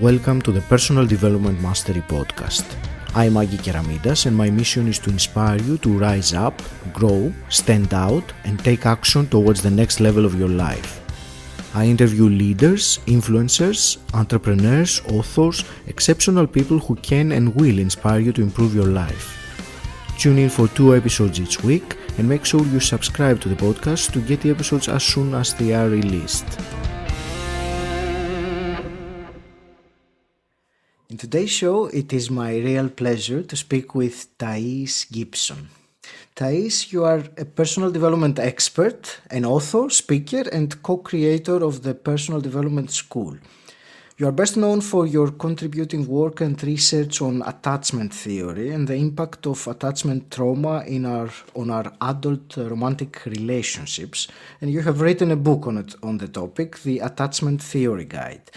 Welcome to the Personal Development Mastery Podcast. I'm 𝗁𝗁𝘂 and my mission is to inspire you to rise up, grow, stand out, and take action towards the next level of your life. I interview leaders, influencers, entrepreneurs, authors, exceptional people who can and will inspire you to improve your life. Tune in for 2 episodes each week and make sure you subscribe to the podcast to get the episodes as soon as they are released. In today's show, it is my real pleasure to speak with 𝗁𝗲 Gibson. 𝗁𝗲, you are a personal development expert, an author, speaker, and co-creator of the Personal Development School. You are best known for your contributing work and research on attachment theory and the impact of attachment trauma on our adult romantic relationships, and you have written a book on the topic, The Attachment Theory Guide.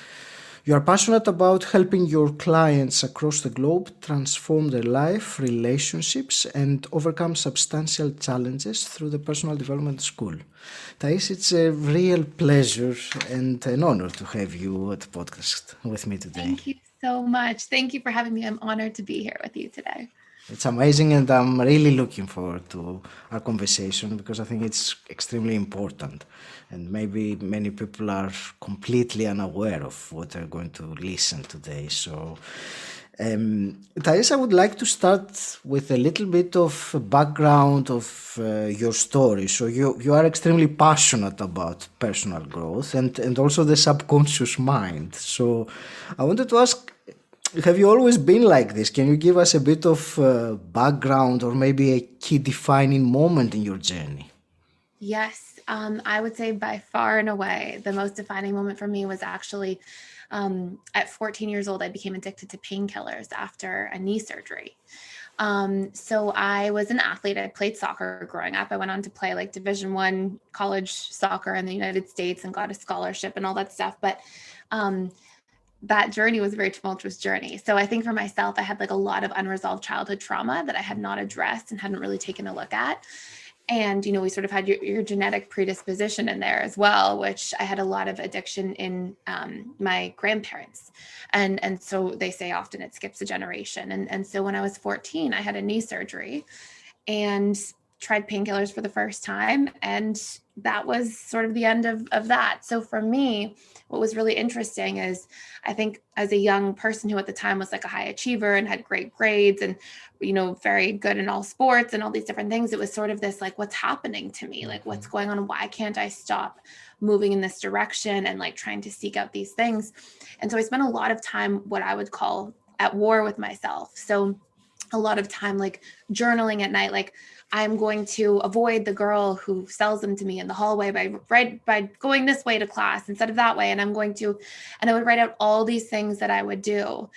You are passionate about helping your clients across the globe transform their life, relationships, and overcome substantial challenges through the Personal Development School. 𝗁𝗲, it's a real pleasure and an honor to have you at the podcast with me today. Thank you so much. Thank you for having me. I'm honored to be here with you today. It's amazing, and I'm really looking forward to our conversation because I think it's extremely important. And maybe many people are completely unaware of what they're going to listen today. So, 𝗁𝗲, I would like to start with a little bit of background of your story. So you are extremely passionate about personal growth and also the subconscious mind. So I wanted to ask, have you always been like this? Can you give us a bit of background or maybe a key defining moment in your journey? Yes, I would say by far and away, the most defining moment for me was actually at 14 years old, I became addicted to painkillers after a knee surgery. So I was an athlete. I played soccer growing up. I went on to play like Division I college soccer in the United States and got a scholarship and all that stuff. But that journey was a very tumultuous journey. So I think for myself, I had like a lot of unresolved childhood trauma that I had not addressed and hadn't really taken a look at. And, you know, we sort of had your genetic predisposition in there as well, which I had a lot of addiction in my grandparents. And so they say often it skips a generation. And so when I was 14, I had a knee surgery and tried painkillers for the first time. And that was sort of the end of that. So for me, what was really interesting is I think as a young person who at the time was like a high achiever and had great grades and, you know, very good in all sports and all these different things, it was sort of this like, what's happening to me? Like, what's going on? Why can't I stop moving in this direction and like trying to seek out these things? And so I spent a lot of time, what I would call at war with myself. So a lot of time like journaling at night, like I'm going to avoid the girl who sells them to me in the hallway by going this way to class instead of that way. And I would write out all these things that I would do.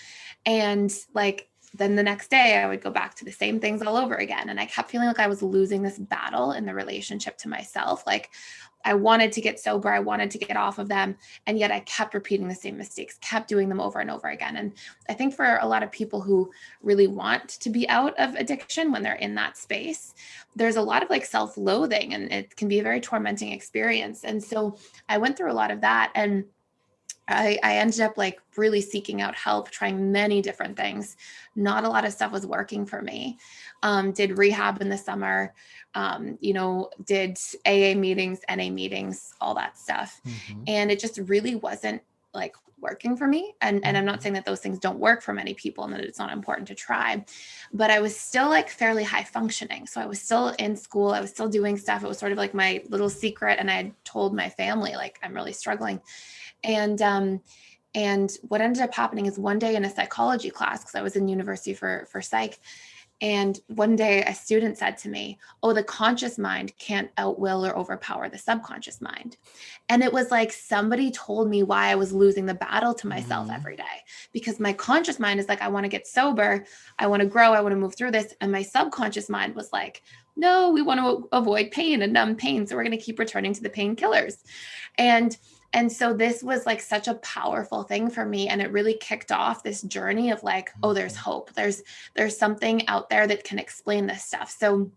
And like, then the next day I would go back to the same things all over again. And I kept feeling like I was losing this battle in the relationship to myself. Like I wanted to get sober. I wanted to get off of them. And yet I kept repeating the same mistakes, kept doing them over and over again. And I think for a lot of people who really want to be out of addiction when they're in that space, there's a lot of like self-loathing and it can be a very tormenting experience. And so I went through a lot of that and I ended up like really seeking out help, trying many different things. Not a lot of stuff was working for me. Did rehab in the summer, did AA meetings, NA meetings, all that stuff. Mm-hmm. And it just really wasn't like working for me. And I'm not saying that those things don't work for many people and that it's not important to try, but I was still like fairly high functioning. So I was still in school. I was still doing stuff. It was sort of like my little secret. And I had told my family, like, I'm really struggling. And what ended up happening is one day in a psychology class, because I was in university for psych, and one day a student said to me, oh, the conscious mind can't outwill or overpower the subconscious mind. And it was like somebody told me why I was losing the battle to myself every day, because my conscious mind is like, I want to get sober. I want to grow. I want to move through this. And my subconscious mind was like, no, we want to avoid pain and numb pain. So we're going to keep returning to the painkillers. And so this was like such a powerful thing for me. And it really kicked off this journey of like, oh, there's hope. There's something out there that can explain this stuff. So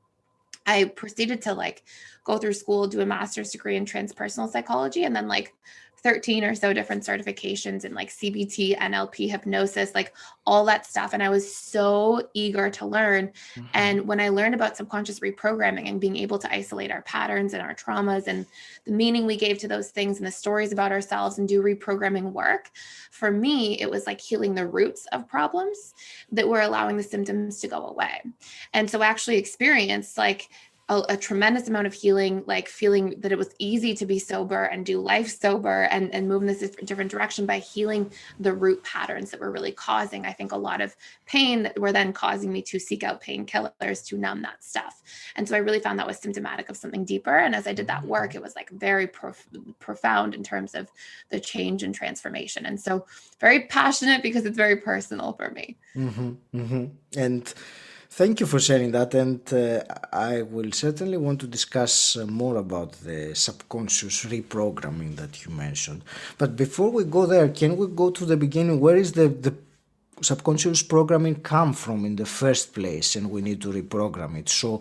I proceeded to like go through school, do a master's degree in transpersonal psychology, and then like 13 or so different certifications in like CBT, NLP, hypnosis, like all that stuff. And I was so eager to learn. And when I learned about subconscious reprogramming and being able to isolate our patterns and our traumas and the meaning we gave to those things and the stories about ourselves and do reprogramming work, for me, it was like healing the roots of problems that were allowing the symptoms to go away. And so I actually experienced like a tremendous amount of healing, like feeling that it was easy to be sober and do life sober and move in this different direction by healing the root patterns that were really causing, I think, a lot of pain that were then causing me to seek out painkillers to numb that stuff. And so I really found that was symptomatic of something deeper. And as I did that work, it was like very profound in terms of the change and transformation. And so very passionate because it's very personal for me. And thank you for sharing that, and I will certainly want to discuss more about the subconscious reprogramming that you mentioned. But before we go there, can we go to the beginning? Where is the subconscious programming come from in the first place, and we need to reprogram it? So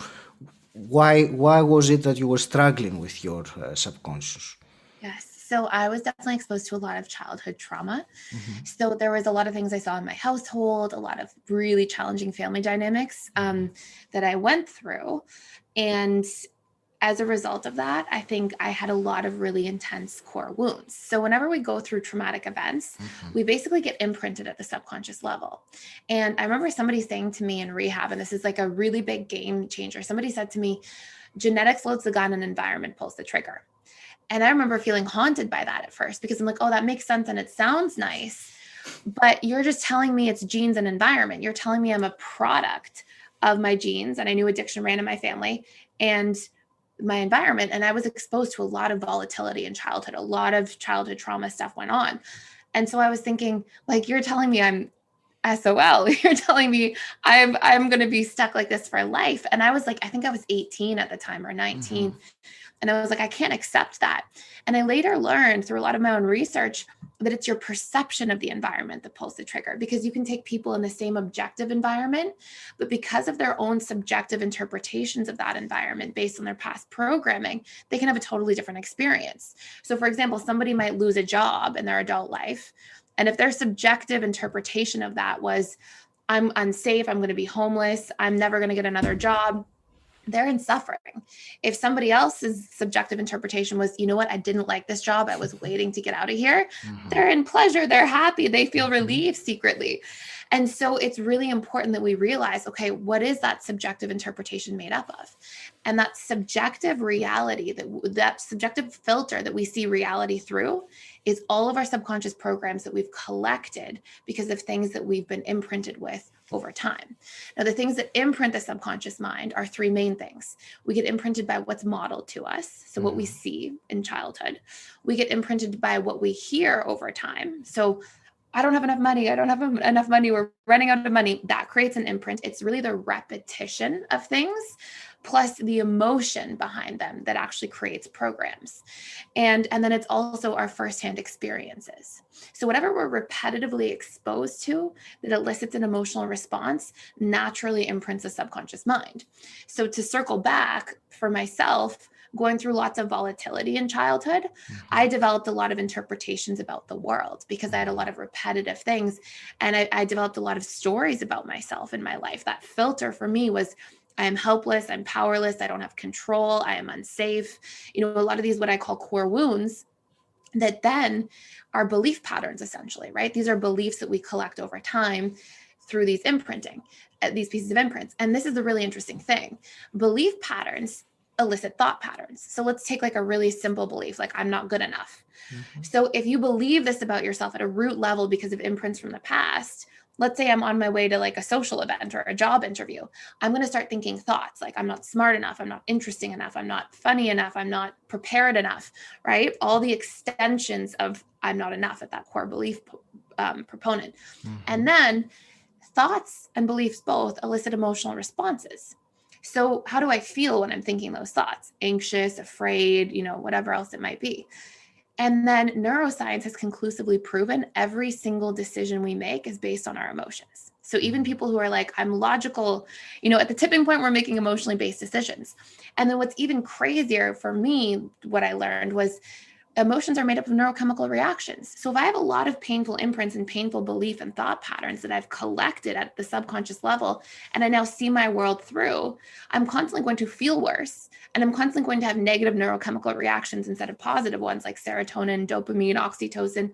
why was it that you were struggling with your subconscious? Yes. So I was definitely exposed to a lot of childhood trauma. So there was a lot of things I saw in my household, a lot of really challenging family dynamics that I went through. And as a result of that, I think I had a lot of really intense core wounds. So whenever we go through traumatic events, we basically get imprinted at the subconscious level. And I remember somebody saying to me in rehab, and this is like a really big game changer. Somebody said to me, genetics loads the gun and environment pulls the trigger. And I remember feeling haunted by that at first because I'm like, oh, that makes sense and it sounds nice, but you're just telling me it's genes and environment. You're telling me I'm a product of my genes, and I knew addiction ran in my family and my environment. And I was exposed to a lot of volatility in childhood. A lot of childhood trauma stuff went on. And so I was thinking, like, you're telling me I'm SOL. You're telling me I'm going to be stuck like this for life. And I was like, I think I was 18 at the time or 19. And I was like, I can't accept that. And I later learned through a lot of my own research that it's your perception of the environment that pulls the trigger, because you can take people in the same objective environment, but because of their own subjective interpretations of that environment based on their past programming, they can have a totally different experience. So for example, somebody might lose a job in their adult life. And if their subjective interpretation of that was, I'm unsafe, I'm going to be homeless, I'm never going to get another job, they're in suffering. If somebody else's subjective interpretation was, you know what, I didn't like this job, I was waiting to get out of here, they're in pleasure, they're happy, they feel relieved secretly. And so it's really important that we realize, okay, what is that subjective interpretation made up of? And that subjective reality, that subjective filter that we see reality through, is all of our subconscious programs that we've collected because of things that we've been imprinted with over time. Now, the things that imprint the subconscious mind are three main things. We get imprinted by what's modeled to us, so what we see in childhood. We get imprinted by what we hear over time. So I don't have enough money. I don't have enough money. We're running out of money. That creates an imprint. It's really the repetition of things plus the emotion behind them that actually creates programs. And then it's also our firsthand experiences. So whatever we're repetitively exposed to that elicits an emotional response naturally imprints the subconscious mind. So to circle back for myself, going through lots of volatility in childhood, I developed a lot of interpretations about the world because I had a lot of repetitive things. And I developed a lot of stories about myself in my life. That filter for me was, I am helpless, I'm powerless, I don't have control, I am unsafe. You know, a lot of these, what I call core wounds, that then are belief patterns essentially, right? These are beliefs that we collect over time through these imprinting, these pieces of imprints. And this is the really interesting thing. Belief patterns elicit thought patterns. So let's take like a really simple belief, like I'm not good enough. So if you believe this about yourself at a root level because of imprints from the past, let's say I'm on my way to like a social event or a job interview, I'm going to start thinking thoughts like I'm not smart enough, I'm not interesting enough, I'm not funny enough, I'm not prepared enough, right? All the extensions of I'm not enough at that core belief proponent. And then thoughts and beliefs both elicit emotional responses. So how do I feel when I'm thinking those thoughts? Anxious, afraid, you know, whatever else it might be. And then neuroscience has conclusively proven every single decision we make is based on our emotions. So even people who are like, I'm logical, at the tipping point, we're making emotionally based decisions. And then what's even crazier for me, what I learned was emotions are made up of neurochemical reactions. So if I have a lot of painful imprints and painful belief and thought patterns that I've collected at the subconscious level, and I now see my world through, I'm constantly going to feel worse. And I'm constantly going to have negative neurochemical reactions instead of positive ones like serotonin, dopamine, oxytocin.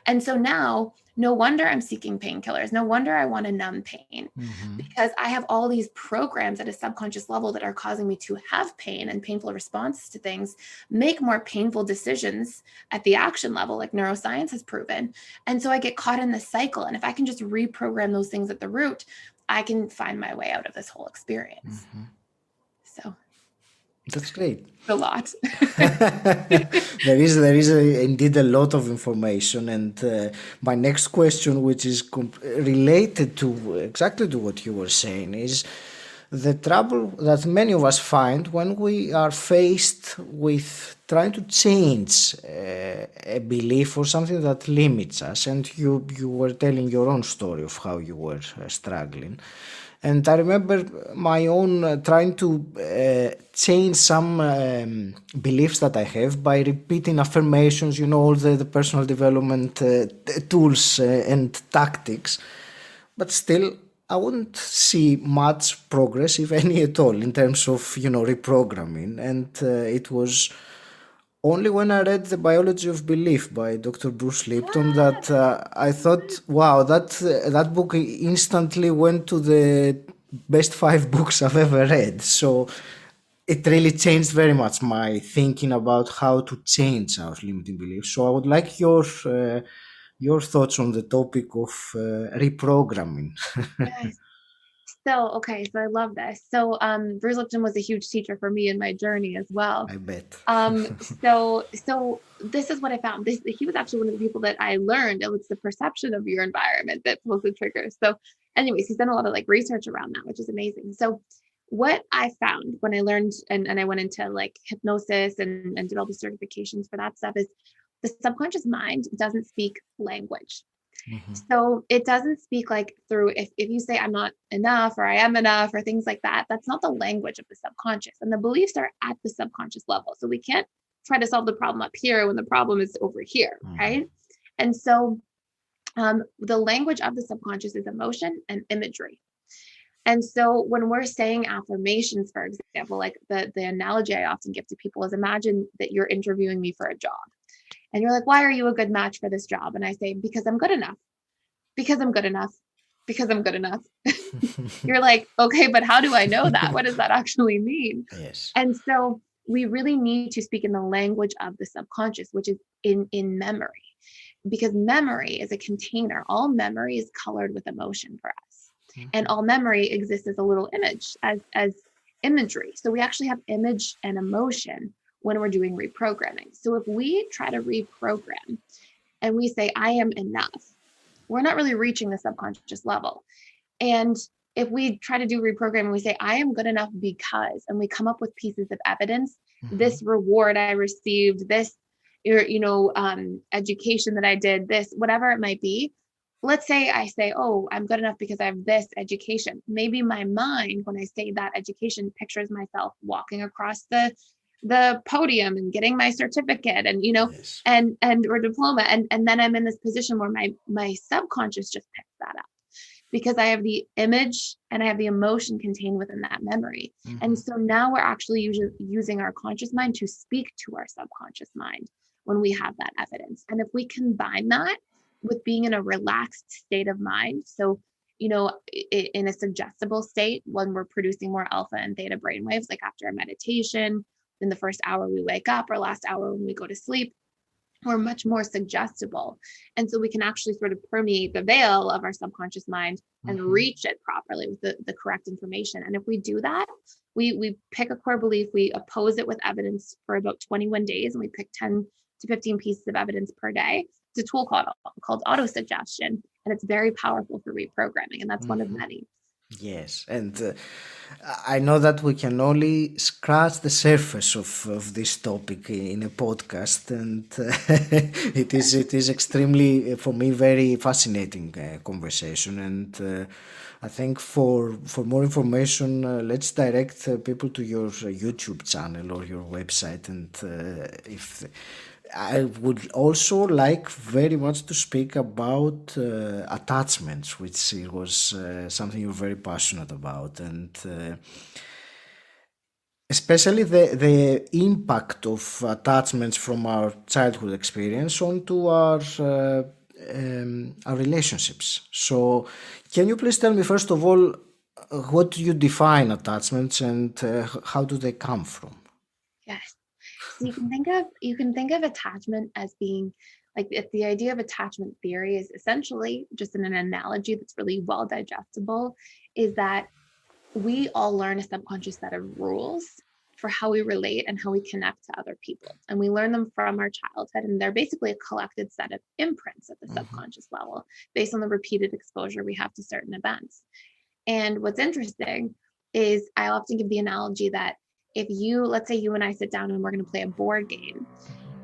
And so now, no wonder I'm seeking painkillers. No wonder I want to numb pain, because I have all these programs at a subconscious level that are causing me to have pain and painful responses to things, make more painful decisions at the action level, like neuroscience has proven. And so I get caught in this cycle. And if I can just reprogram those things at the root, I can find my way out of this whole experience. So that's great. a lot. There is indeed a lot of information, and my next question, which is related to exactly to what you were saying, is the trouble that many of us find when we are faced with trying to change a belief or something that limits us. And you were telling your own story of how you were struggling. And I remember my own trying to change some beliefs that I have by repeating affirmations, all the personal development tools and tactics. But still, I wouldn't see much progress, if any at all, in terms of, reprogramming. And it was only when I read The Biology of Belief by Dr. Bruce Lipton that I thought, wow, that book instantly went to the best 5 books I've ever read. So it really changed very much my thinking about how to change our limiting beliefs. So I would like your thoughts on the topic of reprogramming. Yes. So I love this. So Bruce Lipton was a huge teacher for me in my journey as well. I bet. So this is what I found. He was actually one of the people that I learned. It was the perception of your environment that pulls the triggers. So anyways, he's done a lot of research around that, which is amazing. So what I found when I learned and I went into hypnosis and developed the certifications for that stuff is the subconscious mind doesn't speak language. So it doesn't speak through, if you say I'm not enough or I am enough or things like that, that's not the language of the subconscious. And the beliefs are at the subconscious level. So we can't try to solve the problem up here when the problem is over here, right? And so the language of the subconscious is emotion and imagery. And so when we're saying affirmations, for example, the analogy I often give to people is, imagine that you're interviewing me for a job. And you're like, why are you a good match for this job? And I say, because I'm good enough. Because I'm good enough. Because I'm good enough. You're like, okay, but how do I know that? What does that actually mean? Yes. And so we really need to speak in the language of the subconscious, which is in memory, because memory is a container. All memory is colored with emotion for us. And all memory exists as a little image, as imagery. So we actually have image and emotion when we're doing reprogramming. So if we try to reprogram and we say, I am enough, we're not really reaching the subconscious level. And if we try to do reprogramming, we say, I am good enough because, and we come up with pieces of evidence, this reward I received, this, education that I did, this, whatever it might be. Let's say I say, oh, I'm good enough because I have this education. Maybe my mind, when I say that education, pictures myself walking across the podium and getting my certificate and Yes. and or diploma, and then I'm in this position where my subconscious just picks that up because I have the image and I have the emotion contained within that memory. And so now we're actually using our conscious mind to speak to our subconscious mind when we have that evidence. And if we combine that with being in a relaxed state of mind, so in a suggestible state, when we're producing more alpha and theta brainwaves, like after a meditation, in the first hour we wake up, or last hour when we go to sleep, we're much more suggestible. And so we can actually sort of permeate the veil of our subconscious mind and reach it properly with the correct information. And if we do that, we pick a core belief, we oppose it with evidence for about 21 days, and we pick 10 to 15 pieces of evidence per day. It's a tool called auto-suggestion, and it's very powerful for reprogramming. And that's one of many. Yes, and I know that we can only scratch the surface of this topic in a podcast, and it is extremely for me very fascinating conversation. And I think for more information, let's direct people to your YouTube channel or your website, and if I would also like very much to speak about attachments, which it was something you're very passionate about, and especially the impact of attachments from our childhood experience onto our relationships. So, can you please tell me first of all what do you define attachments and how do they come from? Yes. So you can think of attachment as being like, if the idea of attachment theory is essentially just in an analogy that's really well digestible, is that we all learn a subconscious set of rules for how we relate and how we connect to other people. And we learn them from our childhood, and they're basically a collected set of imprints at the subconscious level based on the repeated exposure we have to certain events. And what's interesting is I often give the analogy that if you, let's say you and I sit down and we're going to play a board game,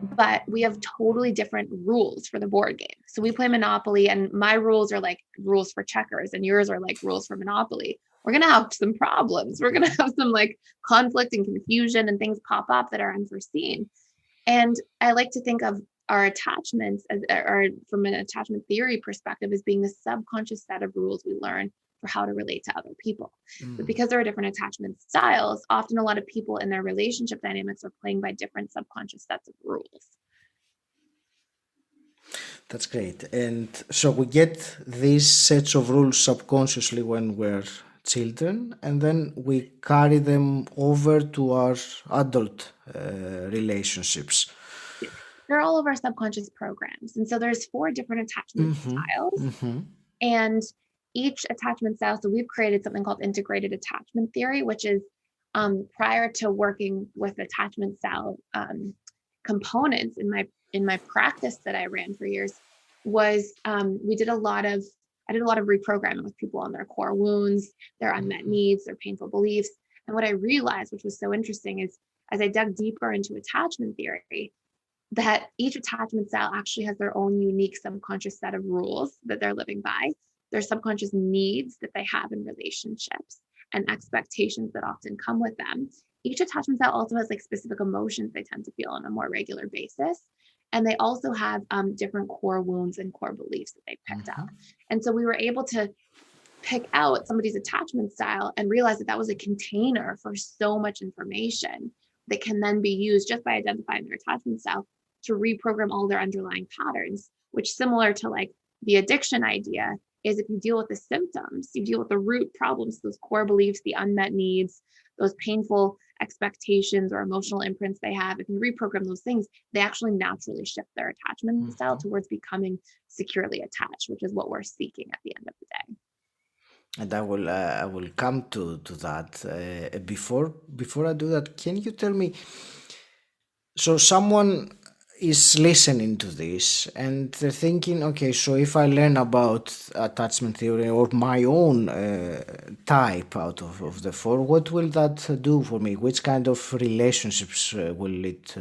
but we have totally different rules for the board game. So we play Monopoly, and my rules are like rules for checkers, and yours are like rules for Monopoly. We're going to have some problems. We're going to have some like conflict and confusion, and things pop up that are unforeseen. And I like to think of our attachments as, or from an attachment theory perspective, as being the subconscious set of rules we learn for how to relate to other people. But because there are different attachment styles, often a lot of people in their relationship dynamics are playing by different subconscious sets of rules. That's great. And so we get these sets of rules subconsciously when we're children, and then we carry them over to our adult relationships. They're all of our subconscious programs. And so there's 4 different attachment styles. And each attachment style, so we've created something called integrated attachment theory, which is prior to working with attachment style components in my practice that I ran for years, was I did a lot of reprogramming with people on their core wounds, their unmet needs, their painful beliefs. And what I realized, which was so interesting, is as I dug deeper into attachment theory, that each attachment style actually has their own unique subconscious set of rules that they're living by, their subconscious needs that they have in relationships, and expectations that often come with them. Each attachment style also has like specific emotions they tend to feel on a more regular basis. And they also have different core wounds and core beliefs that they picked up. And so we were able to pick out somebody's attachment style and realize that that was a container for so much information that can then be used just by identifying their attachment style to reprogram all their underlying patterns, which, similar to like the addiction idea, is if you deal with the symptoms, you deal with the root problems, those core beliefs, the unmet needs, those painful expectations or emotional imprints they have. If you reprogram those things, they actually naturally shift their attachment style towards becoming securely attached, which is what we're seeking at the end of the day. And I will come to that. Before I do that, can you tell me? So someone is listening to this and they're thinking, okay, so if I learn about attachment theory or my own type out of the 4, what will that do for me? Which kind of relationships will it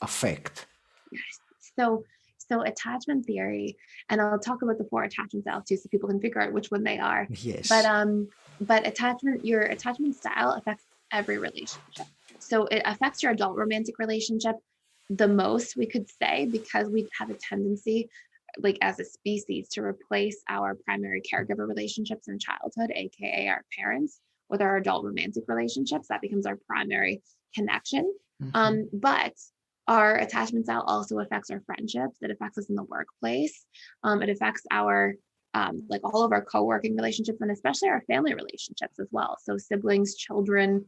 affect? Yes. So attachment theory, and I'll talk about the 4 attachment styles too, so people can figure out which one they are. Yes. But your attachment style affects every relationship. So it affects your adult romantic relationship the most, we could say, because we have a tendency, like as a species, to replace our primary caregiver relationships in childhood, aka our parents, with our adult romantic relationships. That becomes our primary connection. But our attachment style also affects our friendships. It affects us in the workplace. It affects our like all of our co-working relationships, and especially our family relationships as well. So siblings, children,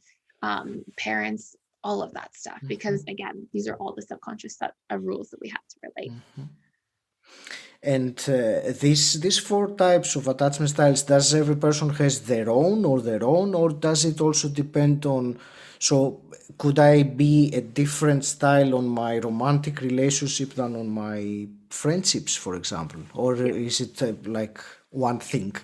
parents, all of that stuff, because again, these are all the subconscious set of rules that we have to relate. And these 4 types of attachment styles, does every person has their own, or does it also depend on? So could I be a different style on my romantic relationship than on my friendships, for example, or is it like one thing?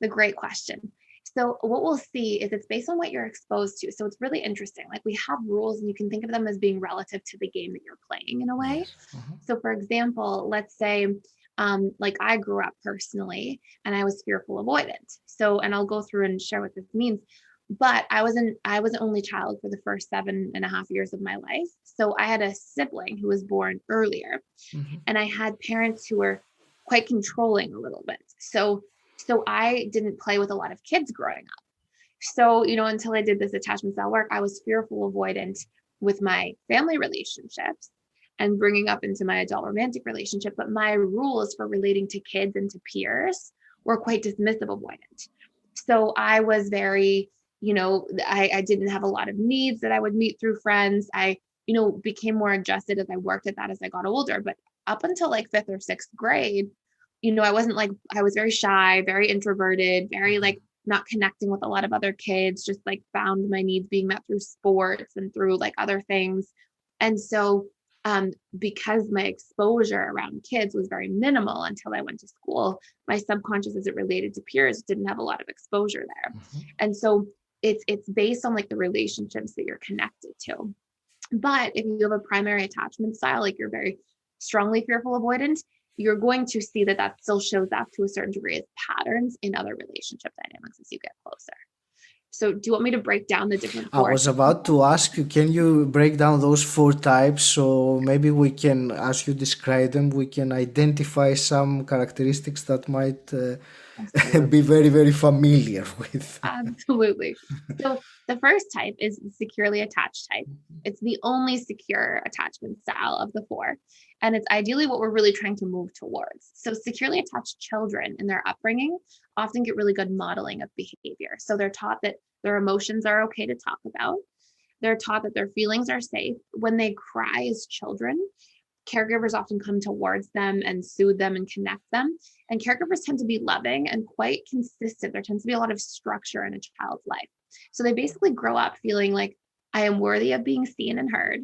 The great question. So what we'll see is it's based on what you're exposed to. So it's really interesting. Like we have rules and you can think of them as being relative to the game that you're playing in a way. Yes. Mm-hmm. So for example, let's say like I grew up personally and I was fearful avoidant. So, and I'll go through and share what this means. But I was an only child for the first 7.5 years of my life. So I had a sibling who was born earlier. Mm-hmm. And I had parents who were quite controlling a little bit. So I didn't play with a lot of kids growing up. So, until I did this attachment style work, I was fearful avoidant with my family relationships and bringing up into my adult romantic relationship. But my rules for relating to kids and to peers were quite dismissive avoidant. So I was very, I didn't have a lot of needs that I would meet through friends. I, became more adjusted as I worked at that as I got older. But up until like 5th or 6th grade, I wasn't like, I was very shy, very introverted, very like not connecting with a lot of other kids, just like found my needs being met through sports and through like other things. And so because my exposure around kids was very minimal until I went to school, my subconscious as it related to peers didn't have a lot of exposure there. Mm-hmm. And so it's based on like the relationships that you're connected to. But if you have a primary attachment style, like you're very strongly fearful avoidant, you're going to see that still shows up to a certain degree as patterns in other relationship dynamics as you get closer. So do you want me to break down the different I was about to ask you, can you break down those 4 types? So maybe we can, as you describe them, we can identify some characteristics that might be very, very familiar with. Absolutely. So the first type is the securely attached type. It's the only secure attachment style of the 4. And it's ideally what we're really trying to move towards. So securely attached children in their upbringing often get really good modeling of behavior. So they're taught that their emotions are okay to talk about. They're taught that their feelings are safe. When they cry as children, caregivers often come towards them and soothe them and connect them. And caregivers tend to be loving and quite consistent. There tends to be a lot of structure in a child's life. So they basically grow up feeling like, I am worthy of being seen and heard.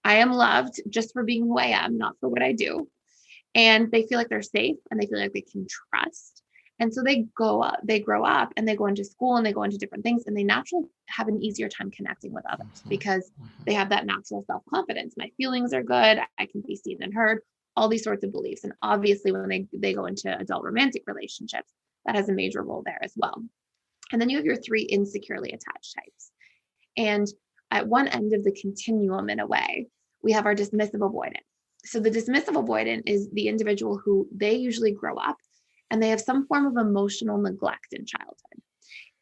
I am loved just for being who I am, not for what I do. And they feel like they're safe and they feel like they can trust. And so they grow up and they go into school and they go into different things and they naturally have an easier time connecting with others because they have that natural self-confidence. My feelings are good. I can be seen and heard, all these sorts of beliefs. And obviously when they go into adult romantic relationships, that has a major role there as well. And then you have your 3 insecurely attached types. And at one end of the continuum, in a way, we have our dismissive avoidant. So the dismissive avoidant is the individual who they usually grow up and they have some form of emotional neglect in childhood.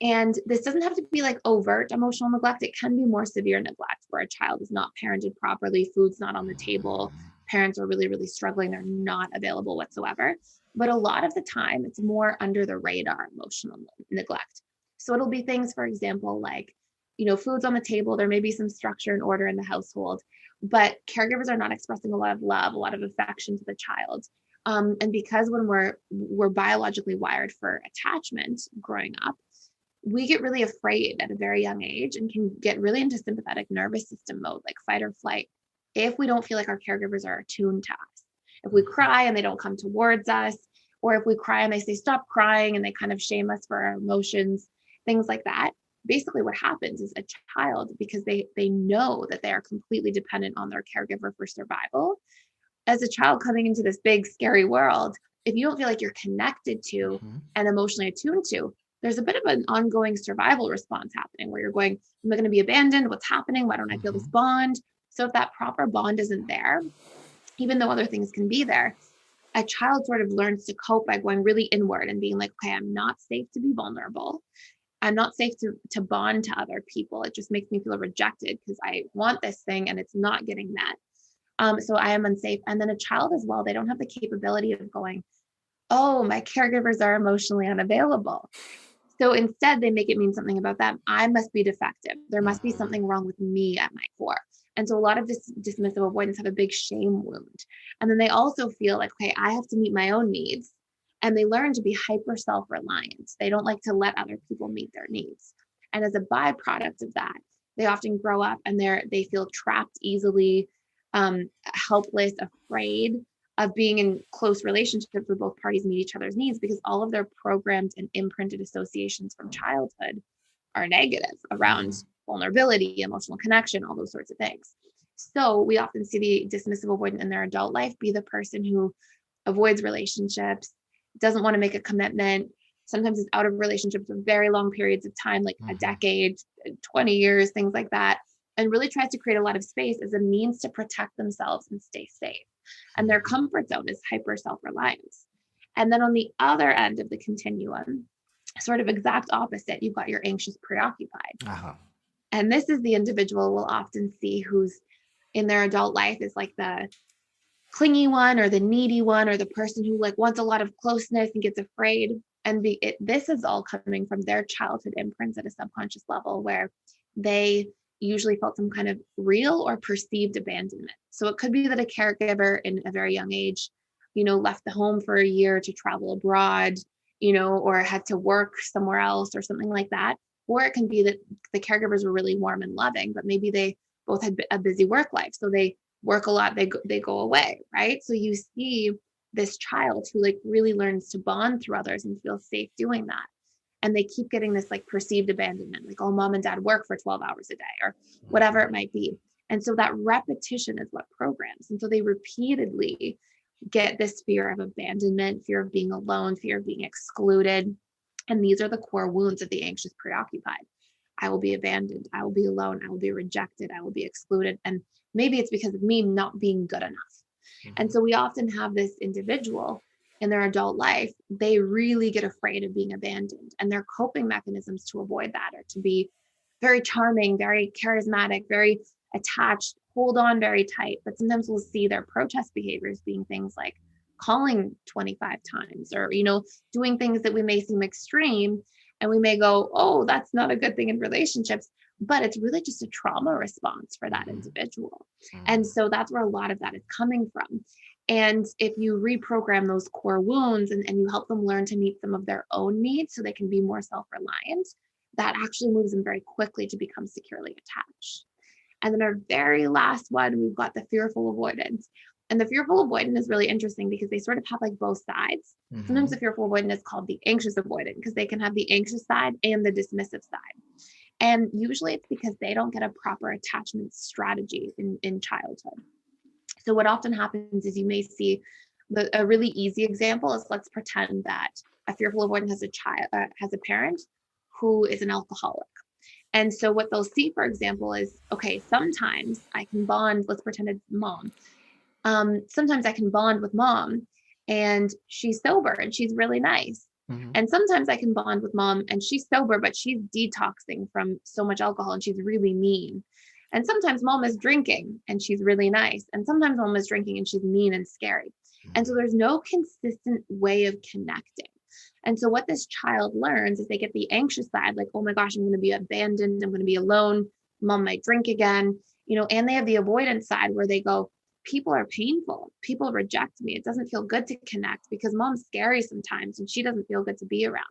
And this doesn't have to be like overt emotional neglect. It can be more severe neglect where a child is not parented properly, food's not on the table, parents are really, really struggling, they're not available whatsoever. But a lot of the time, it's more under the radar emotional neglect. So it'll be things, for example, like, food's on the table, there may be some structure and order in the household, but caregivers are not expressing a lot of love, a lot of affection to the child. And because when we're biologically wired for attachment growing up, we get really afraid at a very young age and can get really into sympathetic nervous system mode, like fight or flight, if we don't feel like our caregivers are attuned to us. If we cry and they don't come towards us, or if we cry and they say, stop crying, and they kind of shame us for our emotions, things like that. Basically what happens is a child, because they know that they are completely dependent on their caregiver for survival, as a child coming into this big, scary world, if you don't feel like you're connected to and emotionally attuned to, there's a bit of an ongoing survival response happening where you're going, am I going to be abandoned? What's happening? Why don't I feel this bond? So if that proper bond isn't there, even though other things can be there, a child sort of learns to cope by going really inward and being like, okay, I'm not safe to be vulnerable. I'm not safe to bond to other people. It just makes me feel rejected because I want this thing and it's not getting met. So I am unsafe. And then a child as well, they don't have the capability of going, oh, my caregivers are emotionally unavailable. So instead, they make it mean something about them. I must be defective. There must be something wrong with me at my core. And so a lot of this dismissive avoidance have a big shame wound. And then they also feel like, okay, I have to meet my own needs. And they learn to be hyper self-reliant. They don't like to let other people meet their needs. And as a byproduct of that, they often grow up and they feel trapped easily, helpless, afraid of being in close relationships where both parties meet each other's needs, because all of their programmed and imprinted associations from childhood are negative around vulnerability, emotional connection, all those sorts of things. So we often see the dismissive avoidant in their adult life be the person who avoids relationships, doesn't want to make a commitment, sometimes is out of relationships for very long periods of time, like a decade, 20 years, things like that, and really tries to create a lot of space as a means to protect themselves and stay safe. And their comfort zone is hyper self-reliance. And then on the other end of the continuum, sort of exact opposite, you've got your anxious preoccupied. And this is the individual we'll often see who's in their adult life is like the clingy one or the needy one, or the person who like wants a lot of closeness and gets afraid. And this is all coming from their childhood imprints at a subconscious level, where they usually felt some kind of real or perceived abandonment. So it could be that a caregiver in a very young age, left the home for a year to travel abroad, or had to work somewhere else or something like that. Or it can be that the caregivers were really warm and loving, but maybe they both had a busy work life. So they work a lot, they go away, right? So you see this child who like really learns to bond through others and feel safe doing that. And they keep getting this like perceived abandonment, like, oh, mom and dad work for 12 hours a day or whatever it might be. And so that repetition is what programs. And so they repeatedly get this fear of abandonment, fear of being alone, fear of being excluded. And these are the core wounds of the anxious preoccupied. I will be abandoned. I will be alone. I will be rejected. I will be excluded. And maybe it's because of me not being good enough. And so we often have this individual in their adult life, they really get afraid of being abandoned. And their coping mechanisms to avoid that are to be very charming, very charismatic, very attached, hold on very tight. But sometimes we'll see their protest behaviors being things like calling 25 times or, doing things that we may seem extreme. And we may go, oh, that's not a good thing in relationships, but it's really just a trauma response for that individual. And so that's where a lot of that is coming from. And if you reprogram those core wounds and you help them learn to meet some of their own needs so they can be more self-reliant, that actually moves them very quickly to become securely attached. And then our very last one, we've got the fearful avoidance. And the fearful avoidant is really interesting because they sort of have like both sides. Sometimes the fearful avoidant is called the anxious avoidant because they can have the anxious side and the dismissive side. And usually it's because they don't get a proper attachment strategy in childhood. So what often happens is you may see a really easy example is, let's pretend that a fearful avoidant has a parent who is an alcoholic. And so what they'll see, for example, is, okay, sometimes I can bond, let's pretend it's mom. Sometimes I can bond with mom and she's sober and she's really nice. And sometimes I can bond with mom and she's sober, but she's detoxing from so much alcohol and she's really mean. And sometimes mom is drinking and she's really nice. And sometimes mom is drinking and she's mean and scary. And so there's no consistent way of connecting. And so what this child learns is they get the anxious side, like, oh my gosh, I'm going to be abandoned. I'm going to be alone. Mom might drink again, and they have the avoidance side where they go, people are painful. People reject me. It doesn't feel good to connect because mom's scary sometimes and she doesn't feel good to be around.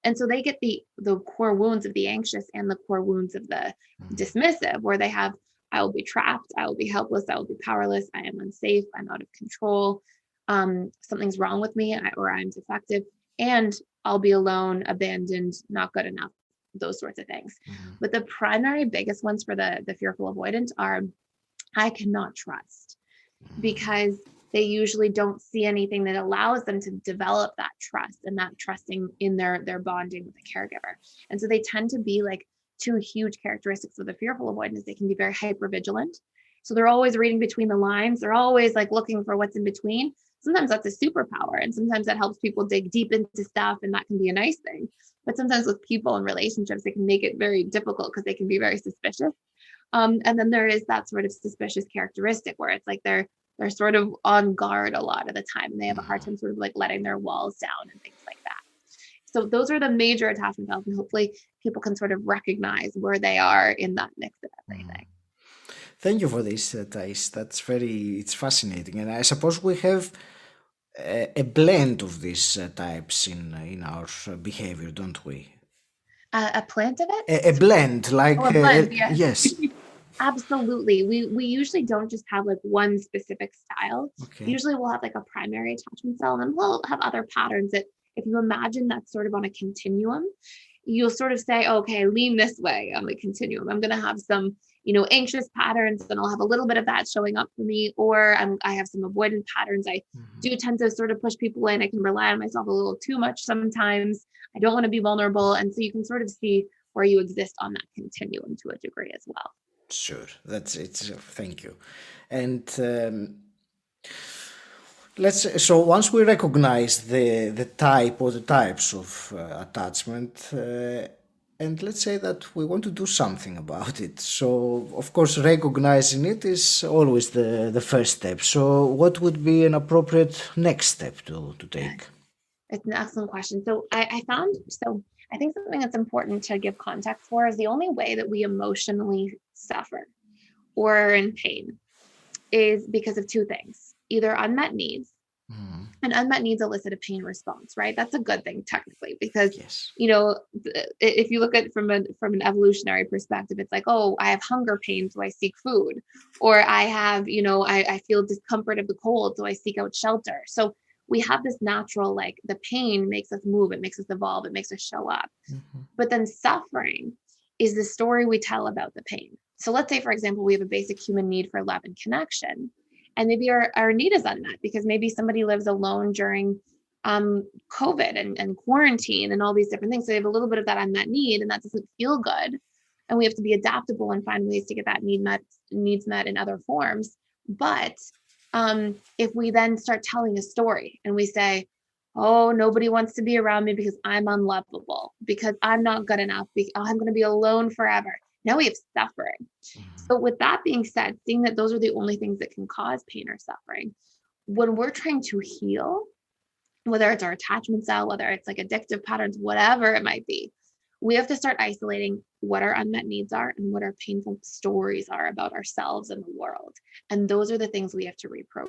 And so they get the core wounds of the anxious and the core wounds of the dismissive, where they have, I will be trapped, I will be helpless, I will be powerless, I am unsafe, I'm out of control, something's wrong with me, or I'm defective, and I'll be alone, abandoned, not good enough, those sorts of things. But the primary biggest ones for the fearful avoidant are, I cannot trust, because they usually don't see anything that allows them to develop that trust and that trusting in their bonding with the caregiver. And so they tend to be like two huge characteristics of the fearful avoidance. They can be very hypervigilant. So they're always reading between the lines. They're always like looking for what's in between. Sometimes that's a superpower. And sometimes that helps people dig deep into stuff. And that can be a nice thing. But sometimes with people and relationships, it can make it very difficult because they can be very suspicious. And then there is that sort of suspicious characteristic where it's like they're sort of on guard a lot of the time, and they have a hard time sort of like letting their walls down and things like that. So those are the major attachment styles, and hopefully people can sort of recognize where they are in that mix of everything. Thank you for this, Thais. It's fascinating. And I suppose we have a blend of these types in our behavior, don't we? A plant of it? A blend, like a blend, yes. yes. Absolutely. We usually don't just have like one specific style. Okay. Usually we'll have like a primary attachment style, and then we'll have other patterns that if you imagine that's sort of on a continuum, you'll sort of say, okay, lean this way on the continuum. I'm going to have some, anxious patterns, and I'll have a little bit of that showing up for me, or I have some avoidant patterns. I do tend to sort of push people in. I can rely on myself a little too much sometimes. I don't want to be vulnerable. And so you can sort of see where you exist on that continuum to a degree as well. Sure, that's it. Thank you. And so once we recognize the type or the types of attachment, and let's say that we want to do something about it. So of course, recognizing it is always the first step. So what would be an appropriate next step to take? It's an excellent question. So I think something that's important to give context for is the only way that we emotionally suffer or are in pain is because of two things: either unmet needs, and unmet needs elicit a pain response, right? That's a good thing technically, because Yes. if you look at it from an evolutionary perspective, it's like, oh, I have hunger pain, so I seek food, or I have, I feel discomfort of the cold, so I seek out shelter. So we have this natural, like, the pain makes us move, it makes us evolve, it makes us show up. But then suffering is the story we tell about the pain. So let's say, for example, we have a basic human need for love and connection, and maybe our need is unmet because maybe somebody lives alone during COVID and quarantine and all these different things. So they have a little bit of that unmet need, and that doesn't feel good. And we have to be adaptable and find ways to get that needs met in other forms. But if we then start telling a story and we say, oh, nobody wants to be around me because I'm unlovable, because I'm not good enough, I'm going to be alone forever. Now we have suffering. So with that being said, seeing that those are the only things that can cause pain or suffering, when we're trying to heal, whether it's our attachment style, whether it's like addictive patterns, whatever it might be, we have to start isolating what our unmet needs are and what our painful stories are about ourselves and the world. And those are the things we have to reprogram.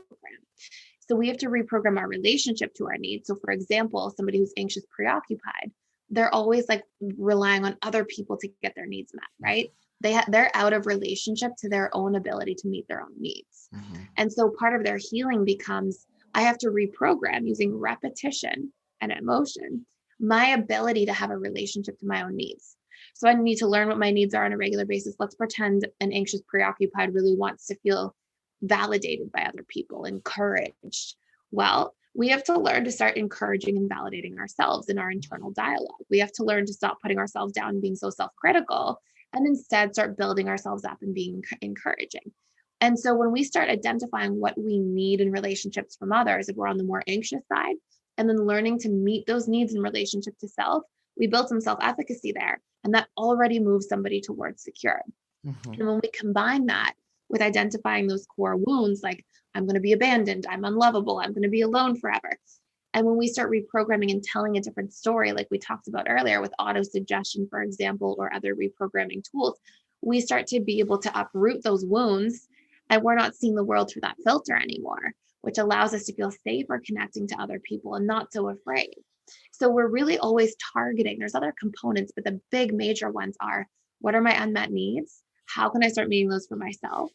So we have to reprogram our relationship to our needs. So for example, somebody who's anxious, preoccupied, they're always like relying on other people to get their needs met, right? They're out of relationship to their own ability to meet their own needs. And so part of their healing becomes, I have to reprogram using repetition and emotion, my ability to have a relationship to my own needs. So I need to learn what my needs are on a regular basis. Let's pretend an anxious, preoccupied really wants to feel validated by other people, encouraged. Well, we have to learn to start encouraging and validating ourselves in our internal dialogue. We have to learn to stop putting ourselves down and being so self-critical, and instead start building ourselves up and being encouraging. And so when we start identifying what we need in relationships from others, if we're on the more anxious side, and then learning to meet those needs in relationship to self, we build some self-efficacy there. And that already moves somebody towards secure. And when we combine that with identifying those core wounds, like I'm going to be abandoned, I'm unlovable, I'm going to be alone forever. And when we start reprogramming and telling a different story, like we talked about earlier with auto-suggestion, for example, or other reprogramming tools, we start to be able to uproot those wounds, and we're not seeing the world through that filter anymore, which allows us to feel safer connecting to other people and not so afraid. So we're really always targeting, there's other components, but the big major ones are, what are my unmet needs? How can I start meeting those for myself?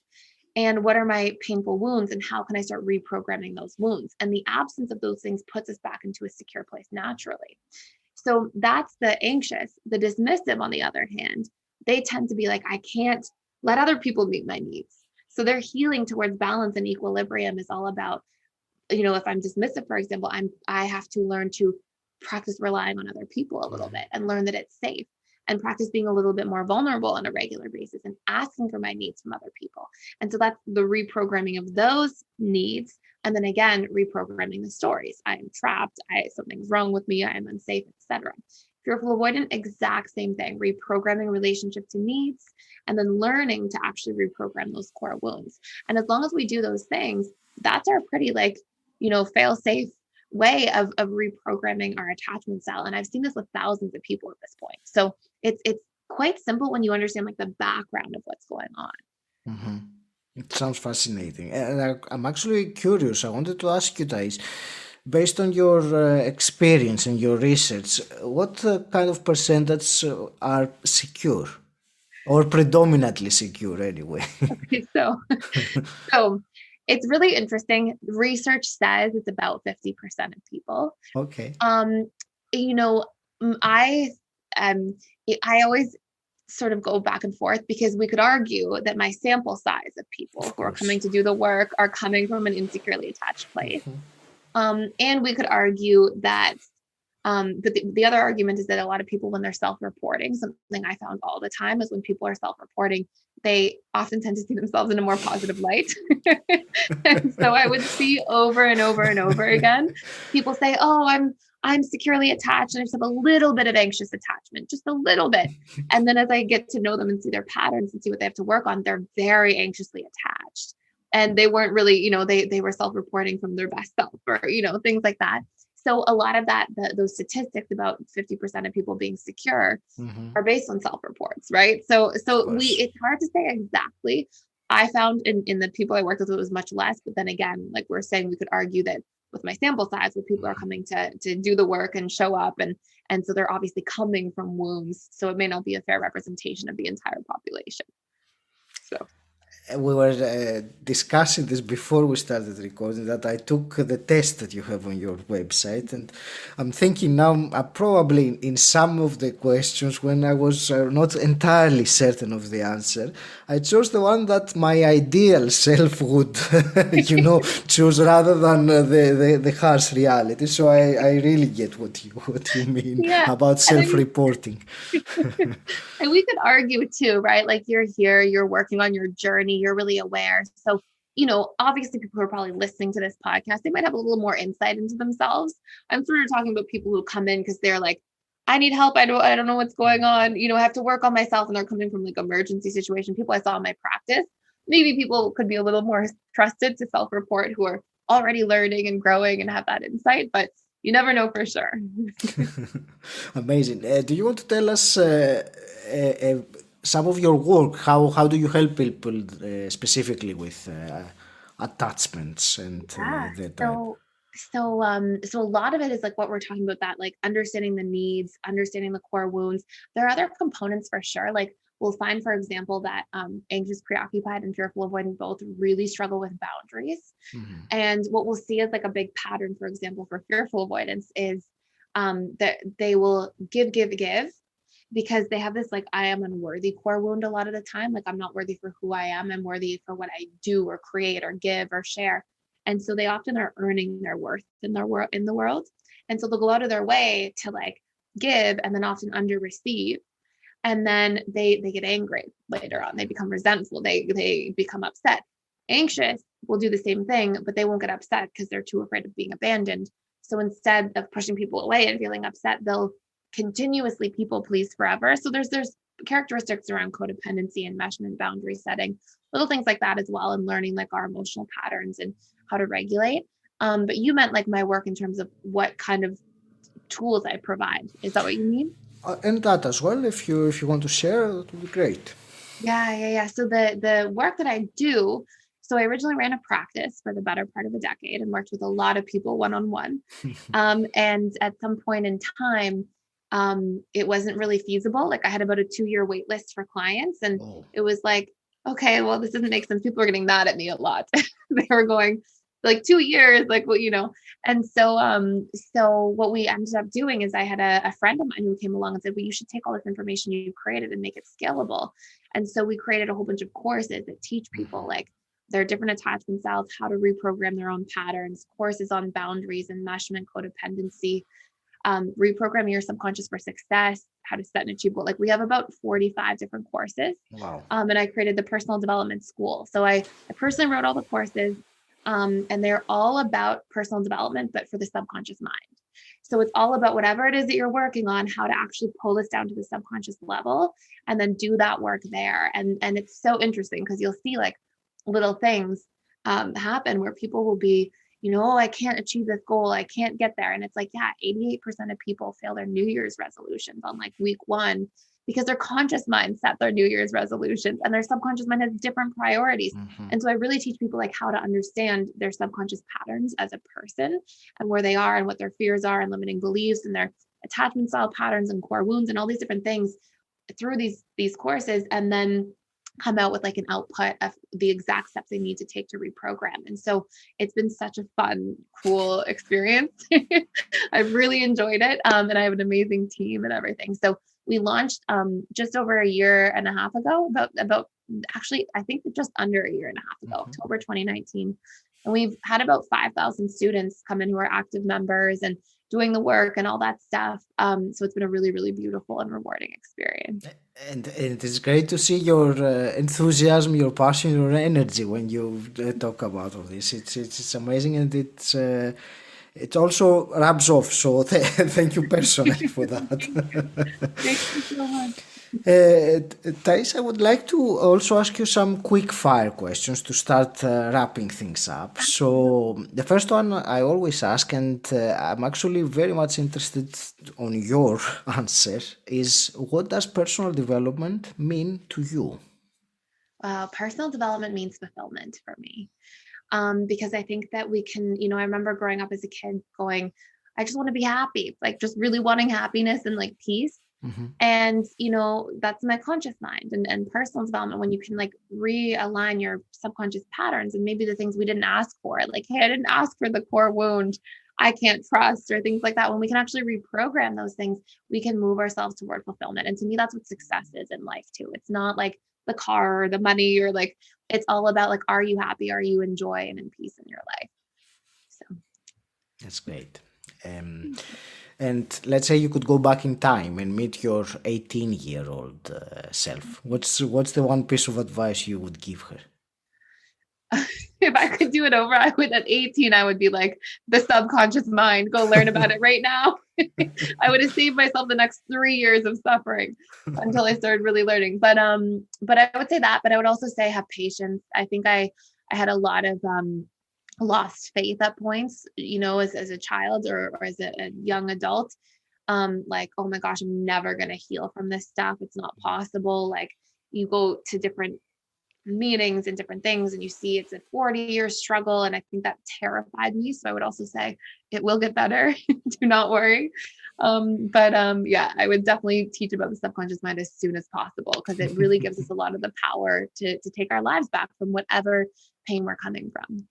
And what are my painful wounds, and how can I start reprogramming those wounds? And the absence of those things puts us back into a secure place naturally. So that's the anxious. The dismissive, on the other hand, they tend to be like, I can't let other people meet my needs. So their healing towards balance and equilibrium is all about, if I'm dismissive, for example, I have to learn to practice relying on other people a little bit and learn that it's safe, and practice being a little bit more vulnerable on a regular basis and asking for my needs from other people. And so that's the reprogramming of those needs. And then again, reprogramming the stories. I am trapped. Something's wrong with me. I am unsafe, etc. Fearful avoidant, exact same thing. Reprogramming relationship to needs, and then learning to actually reprogram those core wounds. And as long as we do those things, that's our pretty fail-safe way of reprogramming our attachment style. And I've seen this with thousands of people at this point. So it's quite simple when you understand like the background of what's going on. It sounds fascinating. And I'm actually curious. I wanted to ask you, Thais, based on your experience and your research, what kind of percentage are secure? Or predominantly secure anyway. Okay, so it's really interesting. Research says it's about 50% of people. Okay. You know, I I always sort of go back and forth because we could argue that my sample size of people who are coming to do the work are coming from an insecurely attached place. And we could argue that but the other argument is that a lot of people, when they're self-reporting, something I found all the time is when people are self-reporting, they often tend to see themselves in a more positive light. And so I would see over and over and over again, people say, oh, I'm securely attached and I just have a little bit of anxious attachment, just a little bit. And then as I get to know them and see their patterns and see what they have to work on, they're very anxiously attached. And they weren't really, they were self-reporting from their best self or, things like that. So a lot of those statistics about 50% of people being secure are based on self-reports, right? So it's hard to say exactly. I found in the people I worked with, it was much less. But then again, like we're saying, we could argue that with my sample size, where people are coming to do the work and show up, and so they're obviously coming from wounds. So it may not be a fair representation of the entire population. So. We were discussing this before we started recording, that I took the test that you have on your website, and I'm thinking now probably in some of the questions, when I was not entirely certain of the answer, I chose the one that my ideal self would choose rather than the harsh reality. So I really get what you mean about self-reporting. And we could argue too, right? Like you're here, you're working on your journey, you're really aware. So, obviously people who are probably listening to this podcast, they might have a little more insight into themselves. I'm sort of talking about people who come in because they're like, I need help. I don't know what's going on. I have to work on myself, and they're coming from like emergency situation. People I saw in my practice, maybe people could be a little more trusted to self-report who are already learning and growing and have that insight, but you never know for sure. Amazing. Do you want to tell us some of your work? How do you help people specifically with attachments and that type? So a lot of it is like what we're talking about, that like understanding the needs, understanding the core wounds. There are other components for sure. Like we'll find, for example, that anxious, preoccupied, and fearful avoidant both really struggle with boundaries. And what we'll see is like a big pattern, for example, for fearful avoidance is that they will give, because they have this like I am unworthy core wound a lot of the time. Like I'm not worthy for who I am. I'm worthy for what I do or create or give or share. And so they often are earning their worth in the world. And so they'll go out of their way to like give and then often under receive. And then they get angry later on. They become resentful. They become upset. Anxious will do the same thing, but they won't get upset because they're too afraid of being abandoned. So instead of pushing people away and feeling upset, they'll continuously people please forever. So there's characteristics around codependency, enmeshment, boundary setting, little things like that as well, and learning like our emotional patterns and how to regulate. But you meant like my work in terms of what kind of tools I provide. Is that what you mean? And that as well, if you want to share, that would be great. Yeah. So the work that I do, so I originally ran a practice for the better part of a decade and worked with a lot of people one-on-one. And at some point in time, it wasn't really feasible. Like I had about a 2-year wait list for clients, and it was like, okay, well, this doesn't make sense. People are getting mad at me a lot. They were going like 2 years, like, well, and so what we ended up doing is I had a friend of mine who came along and said, well, you should take all this information you created and make it scalable. And so we created a whole bunch of courses that teach people like their different attachment styles, how to reprogram their own patterns, courses on boundaries, enmeshment, codependency, reprogramming your subconscious for success, how to set and achieve. Like we have about 45 different courses. Wow. And I created the personal development school. So I personally wrote all the courses, and they're all about personal development, but for the subconscious mind. So it's all about whatever it is that you're working on, how to actually pull this down to the subconscious level and then do that work there. And it's so interesting because you'll see like little things happen where people will be, I can't achieve this goal. I can't get there. And it's like, yeah, 88% of people fail their New Year's resolutions on like week 1 because their conscious mind set their New Year's resolutions and their subconscious mind has different priorities. And so I really teach people like how to understand their subconscious patterns as a person and where they are and what their fears are and limiting beliefs and their attachment style patterns and core wounds and all these different things. through these courses and then come out with like an output of the exact steps they need to take to reprogram. And so it's been such a fun, cool experience. I've really enjoyed it. And I have an amazing team and everything. So we launched just over a year and a half ago, about actually, I think just under a year and a half ago, October 2019. And we've had about 5,000 students come in who are active members and doing the work and all that stuff. So it's been a really, really beautiful and rewarding experience. And it is great to see your enthusiasm, your passion, your energy when you talk about all this. It's amazing, and it also rubs off. So thank you personally for that. Thank you so much. Thais, I would like to also ask you some quick fire questions to start wrapping things up. So the first one I always ask, and I'm actually very much interested on your answer, is what does personal development mean to you? Personal development means fulfillment for me. Because I think that we can, I remember growing up as a kid going, I just want to be happy, like just really wanting happiness and like peace. And, that's my conscious mind and personal development, when you can like realign your subconscious patterns and maybe the things we didn't ask for, like, hey, I didn't ask for the core wound I can't trust, or things like that. When we can actually reprogram those things, we can move ourselves toward fulfillment. And to me, that's what success is in life too. It's not like the car or the money, or like, it's all about like, are you happy? Are you in joy and in peace in your life? So that's great. And let's say you could go back in time and meet your 18-year-old self. What's the one piece of advice you would give her? If I could do it over, I would, at 18, I would be like, the subconscious mind, go learn about it right now. I would have saved myself the next 3 years of suffering until I started really learning. But I would say that, but I would also say have patience. I think I had a lot of lost faith at points, as a child or as a young adult. Like, oh my gosh, I'm never going to heal from this stuff. It's not possible. Like, you go to different meetings and different things and you see it's a 40-year struggle. And I think that terrified me. So I would also say it will get better. Do not worry. Yeah, I would definitely teach about the subconscious mind as soon as possible, because it really gives us a lot of the power to take our lives back from whatever pain we're coming from.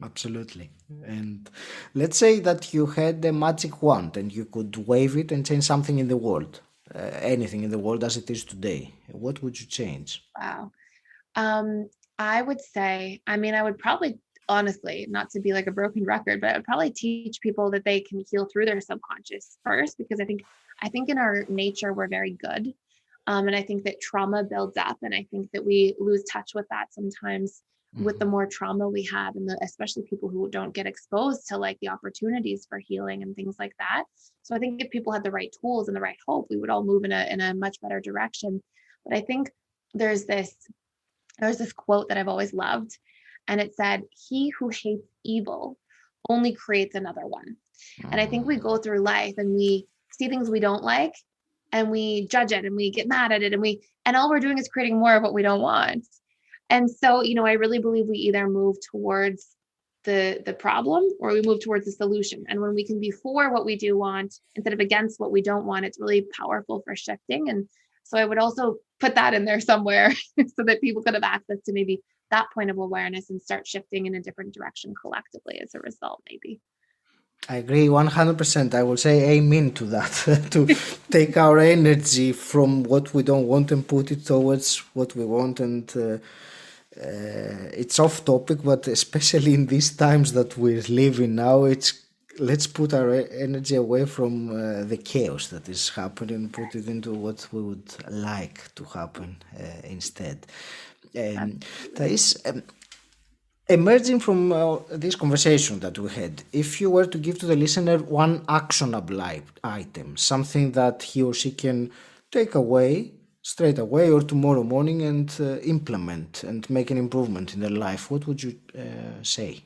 Absolutely. And let's say that you had a magic wand and you could wave it and change something in the world, anything in the world as it is today. What would you change? Wow. I would say, I would probably, honestly, not to be like a broken record, but I would probably teach people that they can heal through their subconscious first, because I think in our nature, we're very good. And I think that trauma builds up, and I think that we lose touch with that sometimes with the more trauma we have, and especially people who don't get exposed to like the opportunities for healing and things like that. So I think if people had the right tools and the right hope, we would all move in a much better direction. But I think there's this quote that I've always loved, and it said, "He who hates evil only creates another one." And I think we go through life and we see things we don't like and we judge it and we get mad at it, and all we're doing is creating more of what we don't want. And so, I really believe we either move towards the problem or we move towards the solution. And when we can be for what we do want instead of against what we don't want, it's really powerful for shifting. And so I would also put that in there somewhere so that people could have access to maybe that point of awareness and start shifting in a different direction collectively as a result, maybe. I agree 100%. I will say amen to that. To take our energy from what we don't want and put it towards what we want. And it's off topic, but especially in these times that we're living now, let's put our energy away from the chaos that is happening and put it into what we would like to happen instead. Thais, emerging from this conversation that we had, if you were to give to the listener one actionable item, something that he or she can take away straight away or tomorrow morning and implement and make an improvement in their life, what would you say?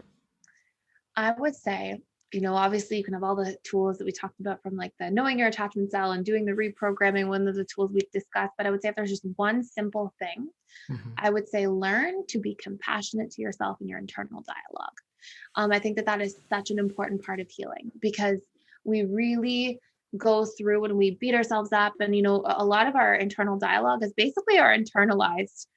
I would say, obviously you can have all the tools that we talked about, from like the knowing your attachment style and doing the reprogramming, one of the tools we've discussed. But I would say if there's just one simple thing, I would say learn to be compassionate to yourself in your internal dialogue. I think that is such an important part of healing, because we really go through when we beat ourselves up. And, a lot of our internal dialogue is basically our internalized,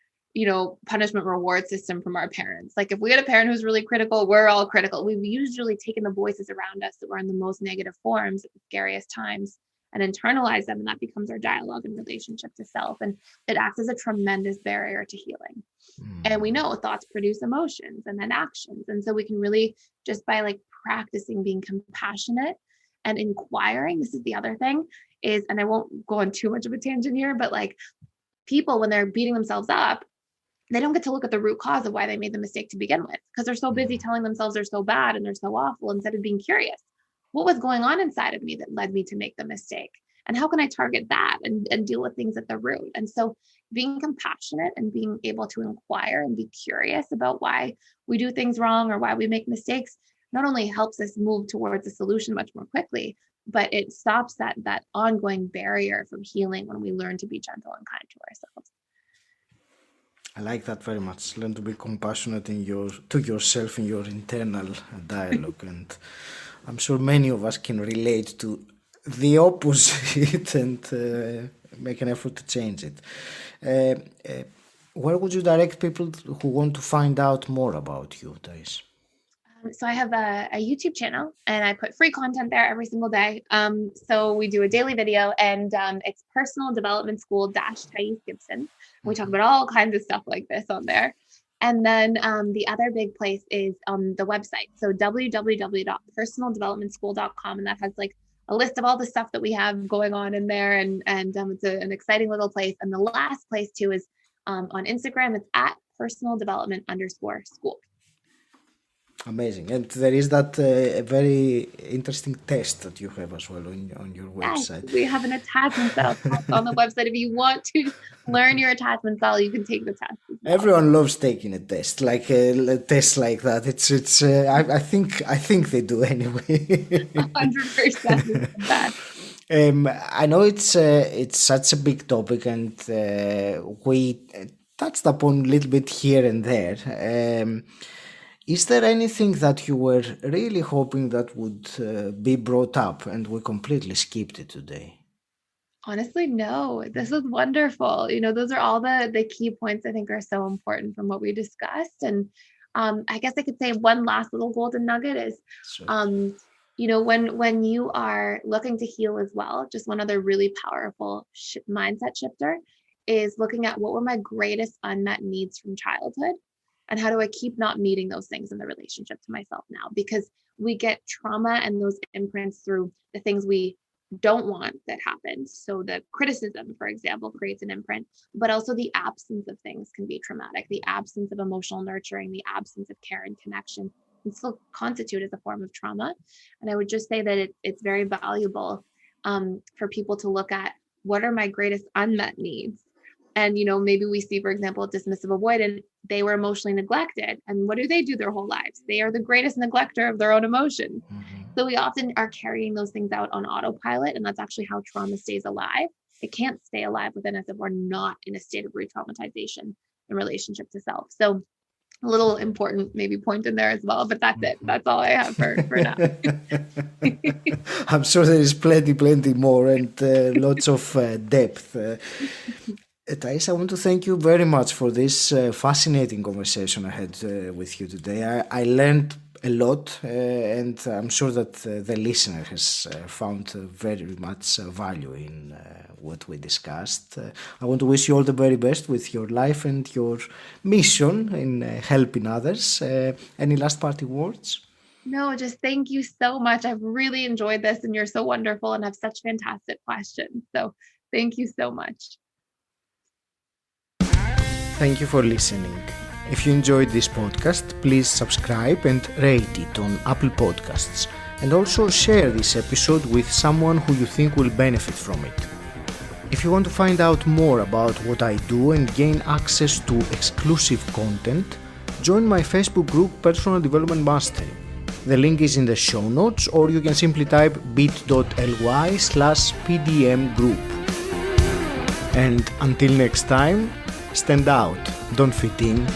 punishment reward system from our parents. Like if we had a parent who's really critical, we're all critical. We've usually taken the voices around us that were in the most negative forms at the scariest times and internalize them. And that becomes our dialogue and relationship to self. And it acts as a tremendous barrier to healing. And we know thoughts produce emotions and then actions. And so we can really, just by like practicing being compassionate and inquiring, this is the other thing is, and I won't go on too much of a tangent here, but like people, when they're beating themselves up, they don't get to look at the root cause of why they made the mistake to begin with, because they're so busy telling themselves they're so bad and they're so awful, instead of being curious. What was going on inside of me that led me to make the mistake? And how can I target that and deal with things at the root? And so being compassionate and being able to inquire and be curious about why we do things wrong or why we make mistakes not only helps us move towards a solution much more quickly, but it stops that ongoing barrier from healing when we learn to be gentle and kind to ourselves. I like that very much. Learn to be compassionate to yourself in your internal dialogue. And I'm sure many of us can relate to the opposite and make an effort to change it. Where would you direct people who want to find out more about you, Thais? So I have a YouTube channel and I put free content there every single day. So we do a daily video and it's Personal Development School _Thais Gibson. We talk about all kinds of stuff like this on there. And then the other big place is on the website. So www.personaldevelopmentschool.com. And that has like a list of all the stuff that we have going on in there. And it's an exciting little place. And the last place too is on Instagram. It's at personaldevelopment_school. Amazing. And there is that a very interesting test that you have as well on your website. Yes, we have an attachment style test on the website. If you want to learn your attachment style, you can take the test. Everyone loves taking a test, like a test like that. It's I think they do anyway. 100%. I know it's such a big topic, and we touched upon a little bit here and there. Is there anything that you were really hoping that would be brought up and we completely skipped it today? Honestly, no. This is wonderful. Those are all the key points I think are so important from what we discussed. And I guess I could say one last little golden nugget is, when you are looking to heal as well, just one other really powerful mindset shifter is looking at what were my greatest unmet needs from childhood. And how do I keep not meeting those things in the relationship to myself now? Because we get trauma and those imprints through the things we don't want that happen. So the criticism, for example, creates an imprint, but also the absence of things can be traumatic. The absence of emotional nurturing, the absence of care and connection can still constitute as a form of trauma. And I would just say that it's very valuable for people to look at what are my greatest unmet needs. And, maybe we see, for example, dismissive avoidant, they were emotionally neglected. And what do they do their whole lives? They are the greatest neglector of their own emotions. Mm-hmm. So we often are carrying those things out on autopilot. And that's actually how trauma stays alive. It can't stay alive within us if we're not in a state of re-traumatization in relationship to self. So a little important maybe point in there as well, but that's it. That's all I have for now. I'm sure there is plenty more and lots of depth. Thais, I want to thank you very much for this fascinating conversation I had with you today. I learned a lot and I'm sure that the listener has found very much value in what we discussed. I want to wish you all the very best with your life and your mission in helping others. Any last parting words? No, just thank you so much. I've really enjoyed this and you're so wonderful and have such fantastic questions. So thank you so much. Thank you for listening. If you enjoyed this podcast, please subscribe and rate it on Apple Podcasts. And also share this episode with someone who you think will benefit from it. If you want to find out more about what I do and gain access to exclusive content, join my Facebook group Personal Development Mastery. The link is in the show notes, or you can simply type bit.ly/PDM group. And until next time, stand out, don't fit in.